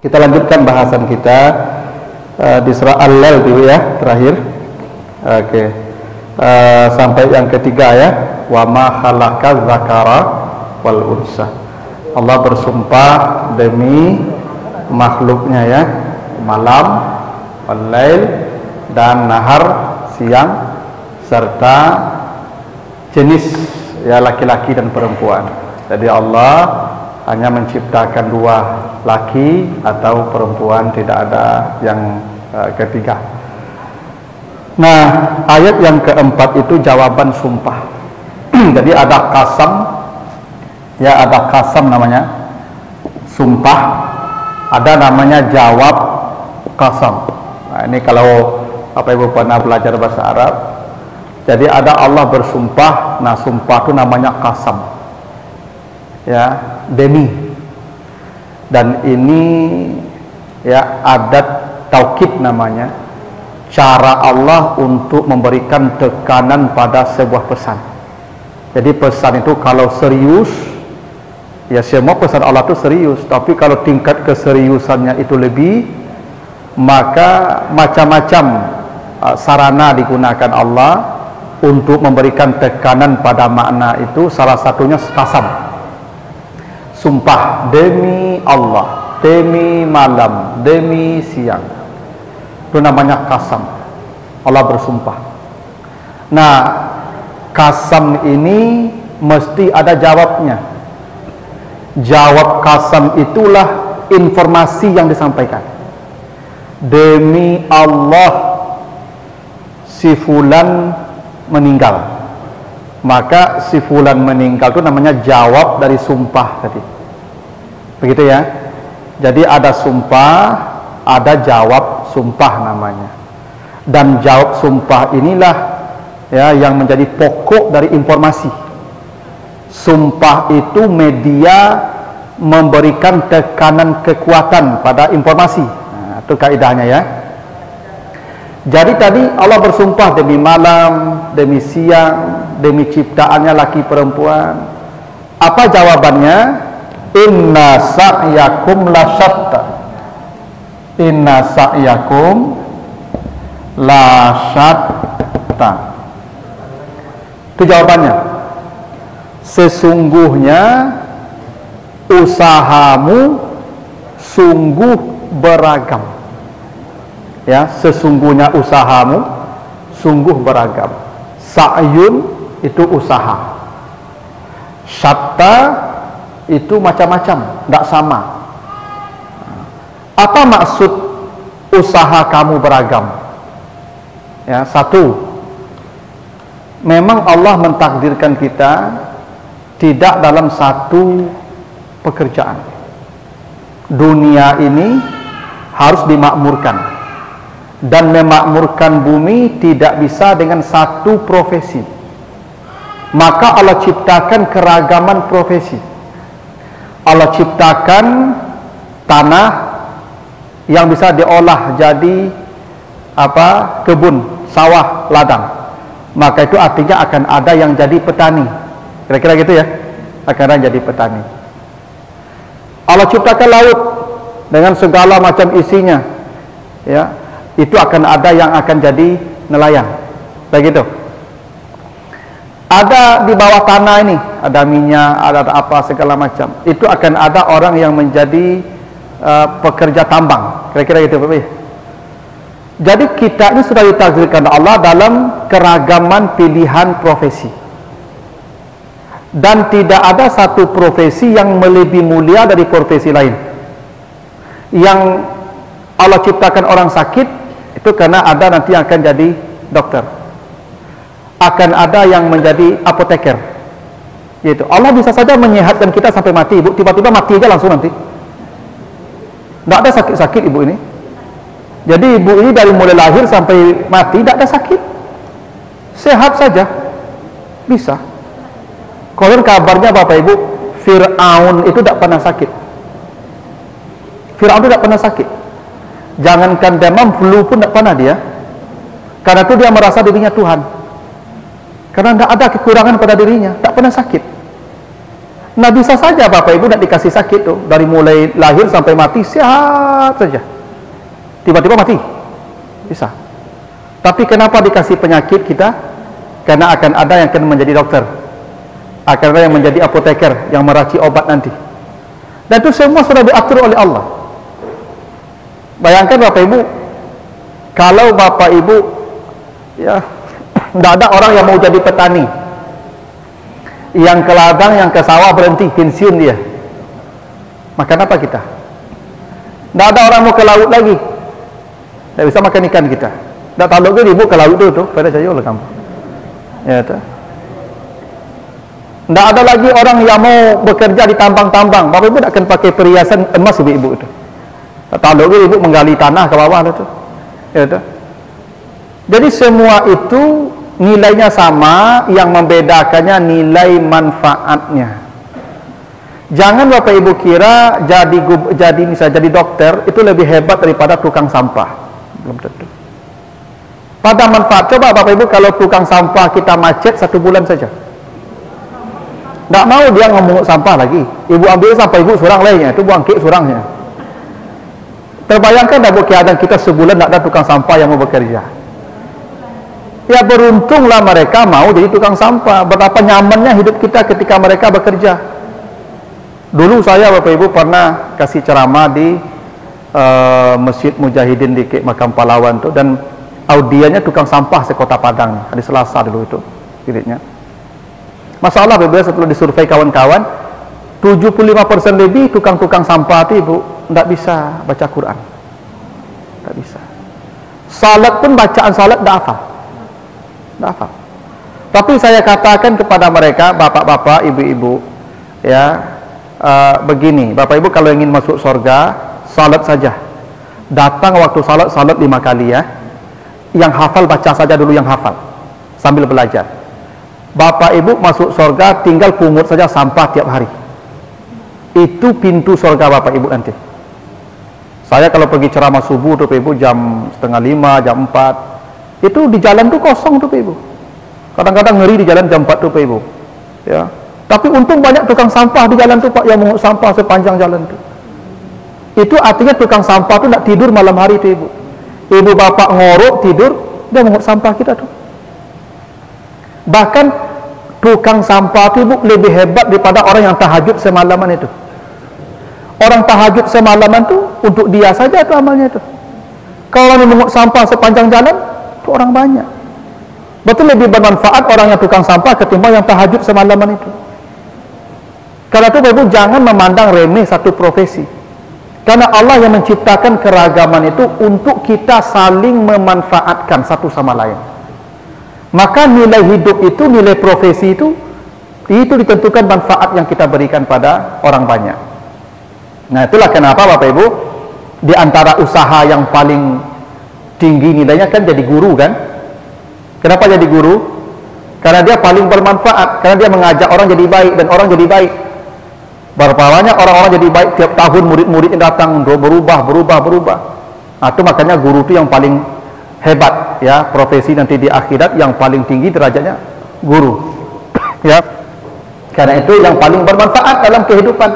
Kita lanjutkan bahasan kita di surah Al-Lail dulu ya, terakhir. Oke. Sampai yang ketiga ya, wa ma khalaqaz zakara wal unsa. Allah bersumpah demi makhluknya ya, malam, al-lail dan nahar, siang, serta jenis ya laki-laki dan perempuan. Jadi Allah hanya menciptakan dua, laki atau perempuan, tidak ada yang ketiga. Nah, ayat yang keempat itu jawaban sumpah. Jadi ada qasam, ya ada qasam namanya sumpah, ada namanya jawab qasam. Nah, ini kalau Bapak Ibu pernah belajar bahasa Arab, jadi ada Allah bersumpah, nah sumpah itu namanya qasam, ya, demi. Dan ini ya adat taukid namanya, cara Allah untuk memberikan tekanan pada sebuah pesan. Jadi pesan itu kalau serius, ya semua pesan Allah itu serius, tapi kalau tingkat keseriusannya itu lebih, maka macam-macam sarana digunakan Allah untuk memberikan tekanan pada makna itu. Salah satunya qasam, sumpah demi Allah, demi malam, demi siang, itu namanya qasam. Allah bersumpah. Nah, qasam ini mesti ada jawabnya. Jawab qasam itulah informasi yang disampaikan. Demi Allah si fulan meninggal, maka si fulan meninggal itu namanya jawab dari sumpah tadi. Begitu ya. Jadi ada sumpah, ada jawab sumpah namanya. Dan jawab sumpah inilah ya yang menjadi pokok dari informasi. Sumpah itu media memberikan tekanan kekuatan pada informasi. Nah, itu kaidahnya ya. Jadi tadi Allah bersumpah demi malam, demi siang, demi ciptaannya laki perempuan. Apa jawabannya? Inna sa'yakum lasyatta. Inna sa'yakum lasyatta. Itu jawabannya. Sesungguhnya usahamu sungguh beragam. Ya, sesungguhnya usahamu sungguh beragam. Sa'yun itu usaha, syatta itu macam-macam, tidak sama. Apa maksud usaha kamu beragam? Ya, satu, memang Allah mentakdirkan kita tidak dalam satu pekerjaan. Dunia ini harus dimakmurkan, dan memakmurkan bumi tidak bisa dengan satu profesi. Maka Allah ciptakan keragaman profesi. Allah ciptakan tanah yang bisa diolah jadi apa? Kebun, sawah, ladang. Maka itu artinya akan ada yang jadi petani. Kira-kira gitu ya. Akan ada yang jadi petani. Allah ciptakan laut dengan segala macam isinya. Ya. Itu akan ada yang akan jadi nelayan. Begitu. Ada di bawah tanah ini, ada minyak, ada apa segala macam. Itu akan ada orang yang menjadi pekerja tambang. Kira-kira gitu, Bapak. Jadi kita ini sudah ditakdirkan Allah dalam keragaman pilihan profesi. Dan tidak ada satu profesi yang lebih mulia dari profesi lain. Yang Allah ciptakan orang sakit, itu karena ada nanti yang akan jadi dokter, akan ada yang menjadi apoteker, gitu. Allah bisa saja menyehatkan kita sampai mati, ibu, tiba-tiba mati aja langsung nanti. Tidak ada sakit-sakit ibu ini. Jadi ibu ini dari mulai lahir sampai mati tidak ada sakit, sehat saja, bisa. Konon kabarnya Bapak Ibu, Fir'aun itu tidak pernah sakit. Fir'aun itu tidak pernah sakit. Jangankan demam, flu pun tidak pernah dia. Karena itu dia merasa dirinya Tuhan. Karena tidak ada kekurangan pada dirinya, tak pernah sakit. Nah bisa saja Bapak Ibu nak dikasih sakit tuh, dari mulai lahir sampai mati sehat saja, tiba-tiba mati, bisa. Tapi kenapa dikasih penyakit kita? Karena akan ada yang akan menjadi dokter, akan ada yang menjadi apoteker, yang meracik obat nanti. Dan itu semua sudah diatur oleh Allah. Bayangkan Bapak Ibu, kalau Bapak Ibu ya tidak ada orang yang mau jadi petani, yang ke ladang, yang ke sawah berhenti, pensiun dia, makan apa kita? Tidak ada orang mau ke laut lagi, tidak bisa makan ikan kita. Tidak tahu ke ibu ke laut itu pada saya oleh kamu. Ya, tidak ada lagi orang yang mau bekerja di tambang-tambang. Bapak Ibu tidak akan pakai perhiasan emas ibu itu. Tak tahu ke ibu menggali tanah ke bawah itu. Ya, jadi semua itu nilainya sama, yang membedakannya nilai manfaatnya. Jangan Bapak Ibu kira jadi dokter itu lebih hebat daripada tukang sampah. Belum tentu. Pada manfaat, coba Bapak Ibu kalau tukang sampah kita macet 1 bulan saja, tidak mau dia memungut sampah lagi. Ibu ambil sampah ibu surang lainnya, itu buang kek surangnya. Terbayangkan dah keadaan kita sebulan tidak ada tukang sampah yang mau bekerja. Ya beruntunglah mereka mau jadi tukang sampah. Betapa nyamannya hidup kita ketika mereka bekerja. Dulu saya Bapak Ibu pernah kasih ceramah di Masjid Mujahidin di Makam Pahlawan tuh, dan audiennya tukang sampah sekota Padang, hari Selasa dulu itu pilihnya. Masalah berbeda setelah disurvei kawan-kawan, 75% lebih tukang-tukang sampah itu ibu tidak bisa baca Quran, tidak bisa. Salat pun bacaan salat tidak hafal, tidak hafal. Tapi saya katakan kepada mereka, bapak-bapak, ibu-ibu, ya begini, bapak ibu kalau ingin masuk surga, salat saja. Datang waktu salat 5 kali ya. Yang hafal baca saja dulu, yang hafal sambil belajar. Bapak ibu masuk surga tinggal pungut saja sampah tiap hari. Itu pintu surga Bapak Ibu nanti. Saya kalau pergi ceramah subuh tuh Bapak Ibu jam 4:30, jam 4, itu di jalan tuh kosong tuh Bapak Ibu. Kadang-kadang ngeri di jalan jam 4 tuh Bapak Ibu. Ya. Tapi untung banyak tukang sampah di jalan tuh Pak, yang mengut sampah sepanjang jalan tuh. Itu artinya tukang sampah tuh tidak tidur malam hari tuh Ibu. Ibu bapak ngorok tidur, dia mengut sampah kita tuh. Bahkan tukang sampah itu Ibu lebih hebat daripada orang yang tahajud semalaman itu. Orang tahajud semalaman tuh untuk dia saja itu amalnya itu. Kalau orang mengut sampah sepanjang jalan, itu orang banyak. Betul lebih bermanfaat orang yang tukang sampah ketimbang yang tahajud semalaman itu. Karena itu Ibu jangan memandang remeh satu profesi. Karena Allah yang menciptakan keragaman itu untuk kita saling memanfaatkan satu sama lain. Maka nilai hidup itu, nilai profesi itu ditentukan manfaat yang kita berikan pada orang banyak. Nah itulah kenapa Bapak Ibu, di antara usaha yang paling tinggi nilainya kan jadi guru kan. Kenapa jadi guru? Karena dia paling bermanfaat, karena dia mengajak orang jadi baik dan orang jadi baik. Berapa banyak orang-orang jadi baik tiap tahun, murid-murid yang datang berubah. Nah, itu makanya guru itu yang paling hebat ya, profesi nanti di akhirat yang paling tinggi derajatnya guru. Ya. Karena itu yang paling bermanfaat dalam kehidupan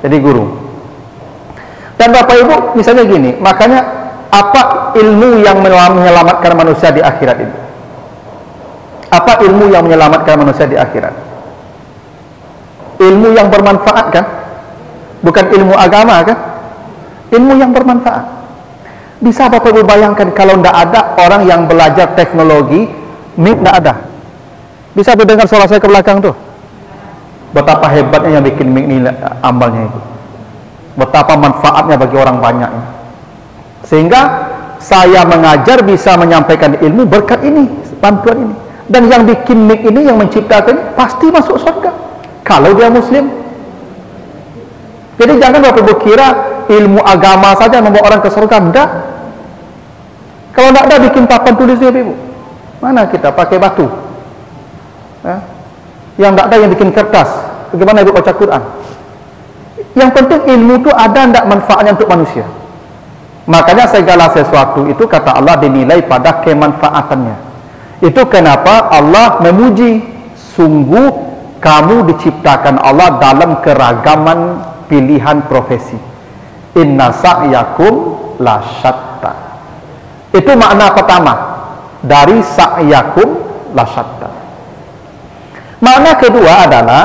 jadi guru. Dan Bapak Ibu misalnya gini, makanya apa ilmu yang menyelamatkan manusia di akhirat ini? Apa ilmu yang menyelamatkan manusia di akhirat? Ilmu yang bermanfaat kan? Bukan ilmu agama kan? Ilmu yang bermanfaat. Bisa Bapak Ibu bayangkan kalau tidak ada orang yang belajar teknologi, mic tidak ada. Bisa mendengar suara saya ke belakang tuh? Betapa hebatnya yang bikin mic ini amalnya itu. Betapa manfaatnya bagi orang banyak. Sehingga saya mengajar bisa menyampaikan ilmu berkat ini, bantuan ini. Dan yang bikin mic ini, yang menciptakan, pasti masuk surga kalau dia muslim. Jadi jangan Bapak Ibu kira ilmu agama saja membawa orang ke surga. Enggak. Kalau tidak ada bikin papan tulisnya Bapak Ibu, mana kita pakai batu ya? Yang tidak ada yang bikin kertas, bagaimana Ibu baca Quran? Yang penting ilmu itu ada tidak manfaatnya untuk manusia. Makanya segala sesuatu itu kata Allah dinilai pada kemanfaatannya. Itu kenapa Allah memuji, sungguh kamu diciptakan Allah dalam keragaman pilihan profesi. Inna sa'yakum lasyatta. Itu makna pertama dari sa'yakum lasyatta. Makna kedua adalah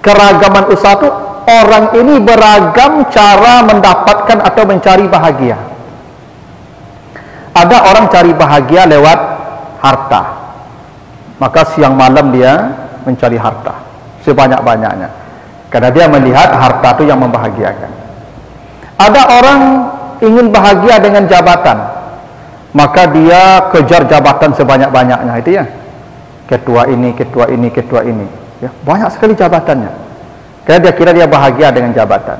keragaman usaha itu, orang ini beragam cara mendapatkan atau mencari bahagia. Ada orang cari bahagia lewat harta, maka siang malam dia mencari harta sebanyak-banyaknya, karena dia melihat harta itu yang membahagiakan. Ada orang ingin bahagia dengan jabatan, maka dia kejar jabatan sebanyak-banyaknya. Itu ya, ketua ini, ketua ini, ketua ini ya, banyak sekali jabatannya, karena dia kira dia bahagia dengan jabatan.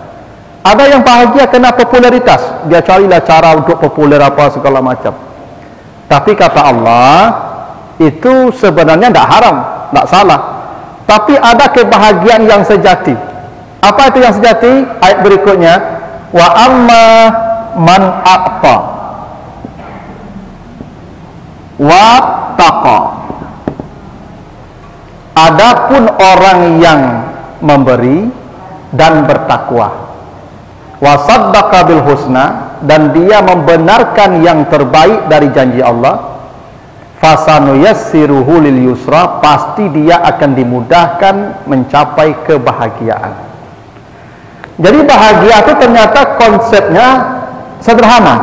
Ada yang bahagia kena popularitas, dia carilah cara untuk populer apa segala macam. Tapi kata Allah, itu sebenarnya tidak haram, tidak salah. Tapi ada kebahagiaan yang sejati. Apa itu yang sejati? Ayat berikutnya, wa amma man a'ta wa taqa. Adapun orang yang memberi dan bertakwa, wa saddaqa bil husna, dan dia membenarkan yang terbaik dari janji Allah, fasanuyassiruhu lil yusra, pasti dia akan dimudahkan mencapai kebahagiaan. Jadi bahagia itu ternyata konsepnya sederhana,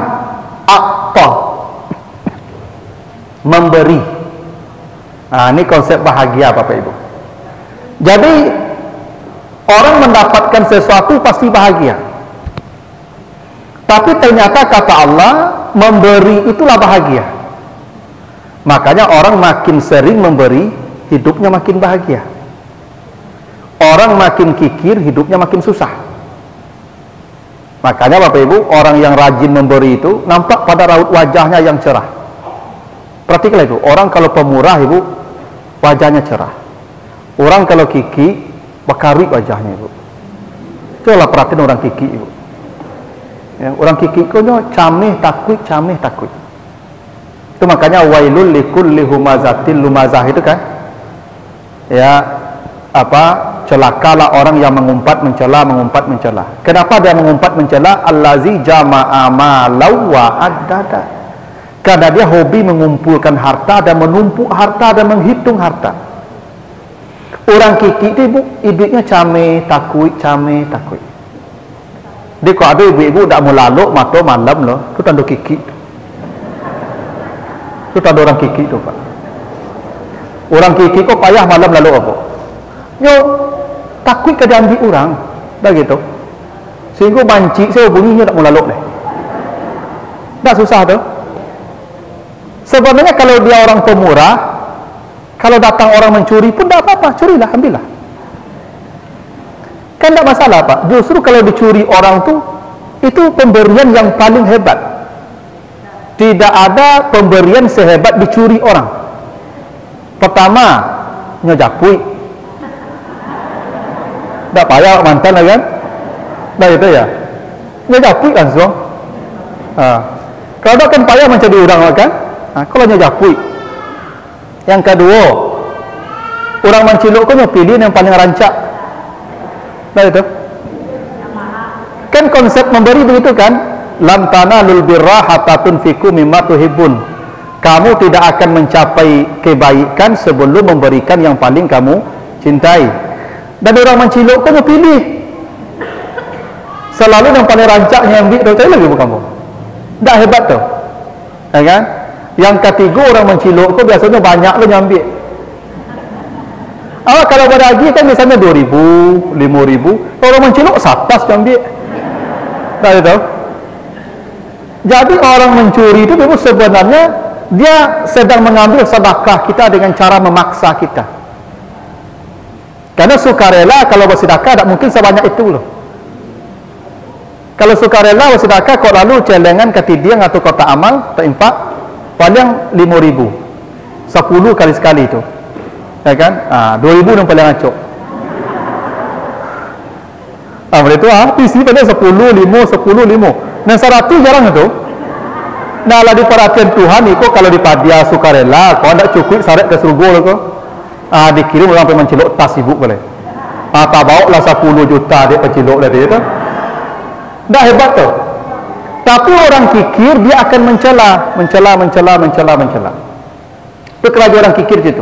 a'ta, memberi. Nah, ini konsep bahagia Bapak Ibu. Jadi orang mendapatkan sesuatu pasti bahagia. Tapi ternyata kata Allah, memberi itulah bahagia. Makanya orang makin sering memberi, hidupnya makin bahagia. Orang makin kikir, hidupnya makin susah. Makanya Bapak Ibu, orang yang rajin memberi itu nampak pada raut wajahnya yang cerah. Perhatikanlah itu, orang kalau pemurah Ibu, wajahnya cerah. Orang kalau kiki, bakari wajahnya Ibu. Coba perhatiin orang kiki Ibu. Ya, orang kiki konyo cameh takut, cameh takut. Itu makanya wailul likulli humazatil lumazah itu kan. Ya, apa? Celakalah orang yang mengumpat mencela, mengumpat mencela. Kenapa dia mengumpat mencela? Allazi jama'a malau wa addada. Karena dia hobi mengumpulkan harta dan menumpuk harta dan menghitung harta. Orang kiki itu Ibu, ibitnya cameh takut, cameh takut. Dia kok ada ibu-ibu tak mau lalu mata malam loh, itu tanda kiki. Itu tanda orang kiki tu Pak. Orang kiki kok payah malam lalu apa? Yo takut ke diambil orang, dah gitu. Sehingga banci saya bunyinya tak mau lalu deh. Dah susah tu. Sebenarnya kalau dia orang pemurah, kalau datang orang mencuri pun tak apa-apa, curilah, ambillah. Kan tidak masalah Pak. Justru kalau dicuri orang tu, itu pemberian yang paling hebat. Tidak ada pemberian sehebat dicuri orang. Pertama, nyojapui. Tak payah mantan lah kan? Dah itu ya. Nyojapui langsung. Kalau tak kan payah mencari orang kan? Kalau nyojapui. Yang kedua, orang menciluk kau pilih yang paling rancak. Nah itu kan konsep memberi begitu kan, lam tanalul birra hatta tunfiqu mimma tuhibbun. Kamu tidak akan mencapai kebaikan sebelum memberikan yang paling kamu cintai. Dan orang menciluk kamu pilih selalu yang paling rancaknya ambil. Tahu lagi bukan kamu tak hebat tu ya kan. Yang ketiga orang menciluk tu biasanya banyak lo yang ambil. Kalau beragi kan misalnya 2.000, 5.000. Kalau orang menciluk satas ambil. Tak tahu. Jadi orang mencuri itu sebenarnya dia sedang mengambil sedekah kita dengan cara memaksa kita. Karena sukarela kalau bersedekah tak mungkin sebanyak itu loh. Kalau sukarela bersedekah kok lalu celengan ke tidiang atau kota amal tak infak paling 5.000. 10 kali sekali itu. Ya kan? 2.000 yang paling acok. Boleh tu isi pada 10, 5, 10, 5. Dan 100 jarang itu. Nah, lah di perhatian Tuhan itu kalau di padia sukarela, kau tak cukup saret ke surga lah kau. Dikirim orang pergi mencilok tas ibu boleh. Tak bawa lah 10 juta dia pencilok dah dia tu. Dah hebat tu. Tapi orang kikir dia akan mencela. Itu kerajaan orang kikir itu.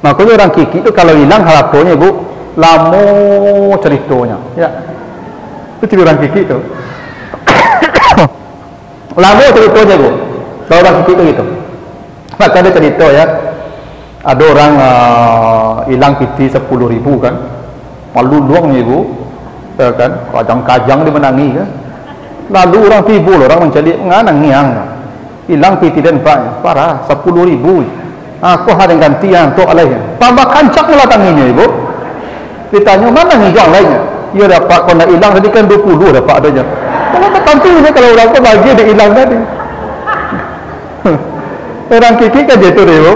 Makanya orang kikir itu kalau hilang harapannya ibu, lama ceritanya. Ya. Itu orang kikir itu. Lama ceritanya ibu. Kalau orang kikir itu gitu. Maka ada cerita ya. Ada orang hilang piti 10.000 kan. Malu luangnya ibu. Ya kan, kajang-kajang dia menangi kan. Lalu orang timbul, orang mencari nganang-ngiang. Hilang piti dan pak, parah 10.000. Aku ada yang ganti yang tu alainya. Tambah kancak lah tanginya ibu. Ditanya mana hijau lainnya? Ya dapat kau nak hilang tadi kan 20 dapat adanya. Kalau tak tentunya kalau orang tu bagi dia hilang tadi. Orang kiki kan dia tu ibu.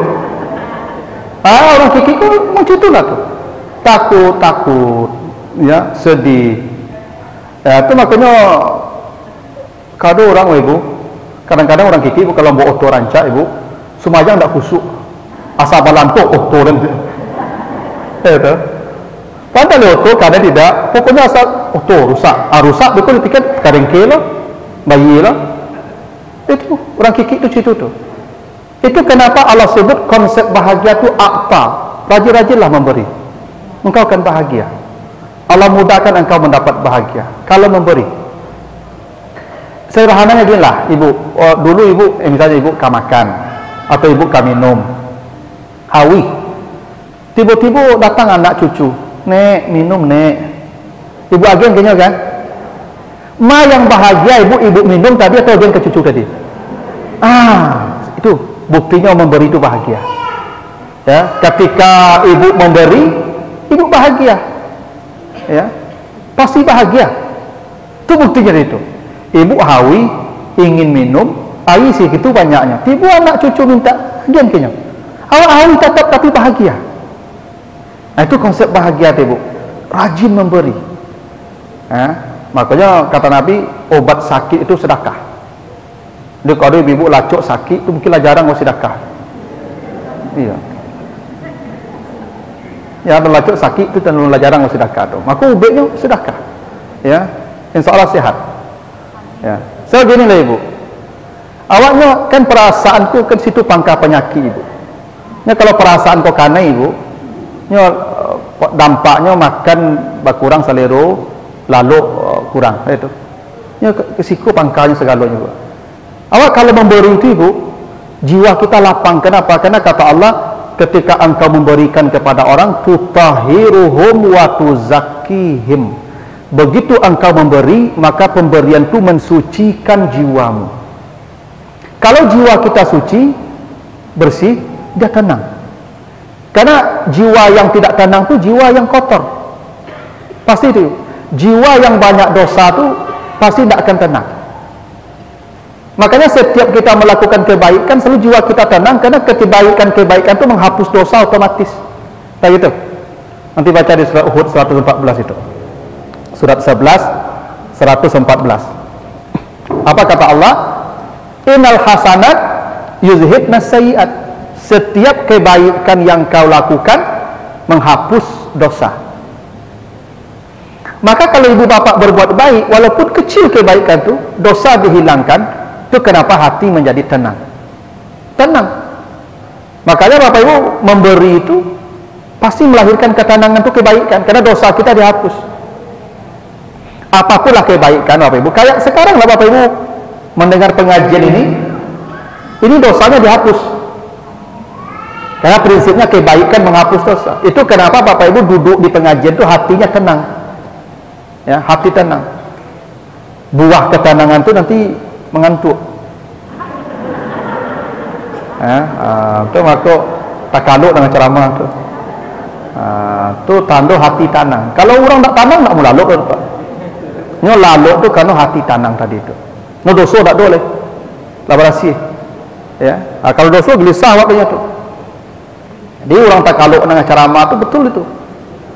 Orang kiki kan macam itulah tu. Takut, ya sedih. Ya itu makanya kalau orang ibu, kadang-kadang orang kiki ibu kalau bawa auto rancak ibu, semacam tak khusyuk. Asal balantok auto dan itu. Padahal auto kadang tidak, pokoknya asal auto rusak. Rusak betul dipikir karengke lah, bayi lah. Itu orang kiki itu situ tu. Itu kenapa Allah sebut konsep bahagia tu akta. Rajin-rajinlah memberi. Engkau akan bahagia. Allah mudahkan engkau mendapat bahagia kalau memberi. Sederhananya gini lah, ibu. Dulu ibu, misalnya ibu kau makan atau ibu kau minum, hawi. Tiba-tiba datang anak cucu, nek minum nek. Ibu agen kayaknya kan? Ma yang bahagia ibu minum tadi atau agen ke cucu tadi? Itu buktinya memberi itu bahagia. Ya, ketika ibu memberi, ibu bahagia. Ya, pasti bahagia. Itu buktinya itu. Ibu hawi ingin minum air segitu banyaknya. Tiba anak cucu minta, diam kayaknya. Awak hawi tetap tapi bahagia. Itu konsep bahagia ibu. Rajin memberi. Makanya kata Nabi, obat sakit itu sedekah. Dia kalau ibu lacuk sakit itu mungkinlah jarang mau sedekah. Iya. Ya, lacuk sakit itu terlalu jarang mau sedekah tu. Maka ubatnya sedekah. Ya, insya-Allah sehat. Ya. So gini lah ibu. Awaknya kan perasaanku kan situ pangkal penyakit ibu. Ya kalau perasaan kau kena ibu, nya dampaknya makan berkurang selero, lalu kurang itu. Ya ke siku pangkalnya segalanya ibu. Awak kalau memberi itu ibu, jiwa kita lapang. Kenapa? Karena kata Allah, ketika engkau memberikan kepada orang, tutahiruhum wa tuzakkihim. Begitu engkau memberi, maka pemberian itu mensucikan jiwamu. Kalau jiwa kita suci, bersih, dia tenang. Karena jiwa yang tidak tenang itu jiwa yang kotor. Pasti itu. Jiwa yang banyak dosa itu pasti tidak akan tenang. Makanya setiap kita melakukan kebaikan, selalu jiwa kita tenang, karena kebaikan itu menghapus dosa otomatis. Kayak gitu. Nanti baca di surat Uhud 114 itu. Surat 11 114. Apa kata Allah? Innal hasanat yuzhibnas sayyi'at. Setiap kebaikan yang kau lakukan menghapus dosa. Maka kalau ibu bapak berbuat baik, walaupun kecil kebaikan itu, dosa dihilangkan, itu kenapa hati menjadi tenang. Tenang. Makanya bapak ibu memberi itu pasti melahirkan ketenangan itu kebaikan, karena dosa kita dihapus. Apapunlah kebaikan bapak ibu, kayak sekarang lah bapak ibu mendengar pengajian ini dosanya dihapus, karena prinsipnya kebaikan menghapus dosa. Itu kenapa bapak ibu duduk di pengajian itu hatinya tenang, ya, hati tenang. Buah ketenangan itu nanti mengantuk. Itu maka tak kaluk dengan ceramah itu. Itu tanda hati tenang. Kalau orang tak tenang tak mau lalu kan pak. Nyo lalu tu karena hati tenang tadi itu. No dosa tak boleh. Labarasi. Ya. Kalau dosa gelisah waktunya tu. Jadi orang tak kaluk dengan ceramah tu betul itu.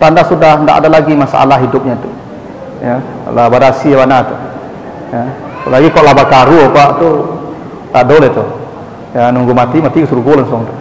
Tanda sudah tidak ada lagi masalah hidupnya tu. Ya. Labarasi mana tu. Ya. Lagi kalau laba karu pak tu tak boleh tu. Ya, nunggu mati ke surga langsung tu.